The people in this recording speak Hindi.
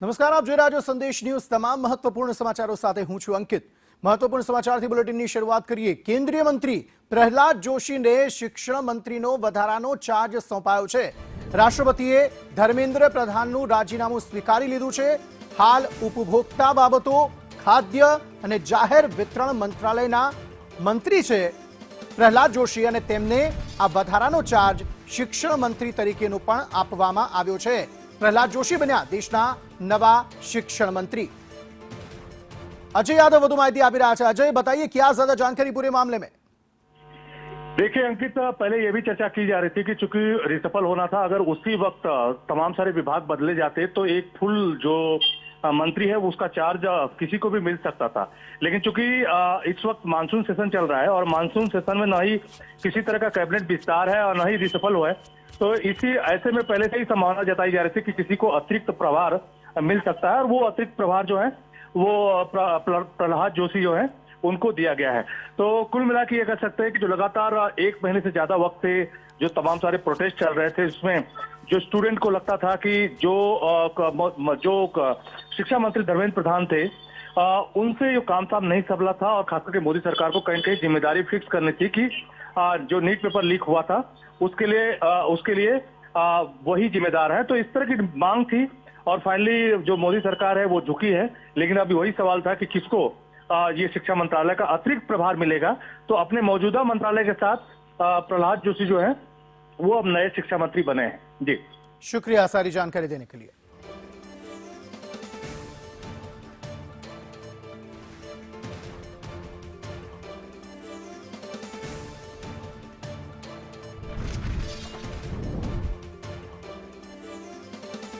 નમસ્કાર, આપ જોઈ રહ્યા છો સંદેશ ન્યૂઝ। તમામ મહત્વપૂર્ણ સમાચારો સાથે હું છું અંકિત। મહત્વપૂર્ણ સમાચારથી બુલેટિનની શરૂઆત કરીએ। કેન્દ્રીય મંત્રી પ્રહલાદ જોશીને શિક્ષણ મંત્રીનો વધારાનો ચાર્જ સોંપાયો છે। રાષ્ટ્રપતિએ ધર્મેન્દ્ર પ્રધાનનું રાજીનામું સ્વીકારી લીધું છે। હાલ ઉપભોક્તા બાબતો, ખાદ્ય અને જાહેર વિતરણ મંત્રાલયના મંત્રી છે પ્રહલાદ જોશી, અને તેમને આ વધારાનો ચાર્જ શિક્ષણ મંત્રી તરીકેનો પણ આપવામાં આવ્યો છે। प्रहलाद जोशी बन्या देशना नवा शिक्षण मंत्री। अजय यादव વધુ माहिती આપી રહ્યા છે। अजय, बताइए क्या ज्यादा जानकारी पूरे मामले में। देखिए अंकित, पहले ये भी चर्चा की जा रही थी कि चूंकि रिसफल होना था, अगर उसी वक्त तमाम सारे विभाग बदले जाते तो एक फुल जो मंत्री है उसका चार्ज किसी को भी मिल सकता था। लेकिन चूंकि इस वक्त मानसून सेशन चल रहा है और मानसून सेशन में न ही किसी तरह का कैबिनेट विस्तार है और न ही रिसफल हुआ है, तो इसी ऐसे में पहले से ही संभावना जताई जा रही थी कि किसी को अतिरिक्त प्रभार मिल सकता है, और वो अतिरिक्त प्रभार जो है वो प्रहलाद जोशी जो है उनको दिया गया है। तो कुल मिला के ये कह सकते हैं कि जो लगातार एक महीने से ज्यादा वक्त से जो तमाम सारे प्रोटेस्ट चल रहे थे, इसमें जो स्टूडेंट को लगता था कि जो शिक्षा मंत्री धर्मेंद्र प्रधान थे, उनसे जो काम साम नहीं संभला था, और खासकर मोदी सरकार को कहीं कहीं जिम्मेदारी फिक्स करनी थी कि जो नीट पेपर लीक हुआ था उसके लिए वही जिम्मेदार है। तो इस तरह की मांग थी, और फाइनली जो मोदी सरकार है वो झुकी है। लेकिन अभी वही सवाल था कि किसको ये शिक्षा मंत्रालय का अतिरिक्त प्रभार मिलेगा। तो अपने मौजूदा मंत्रालय के साथ प्रहलाद जोशी जो है वो अब नए शिक्षा मंत्री बने हैं। जी शुक्रिया सारी जानकारी देने के लिए।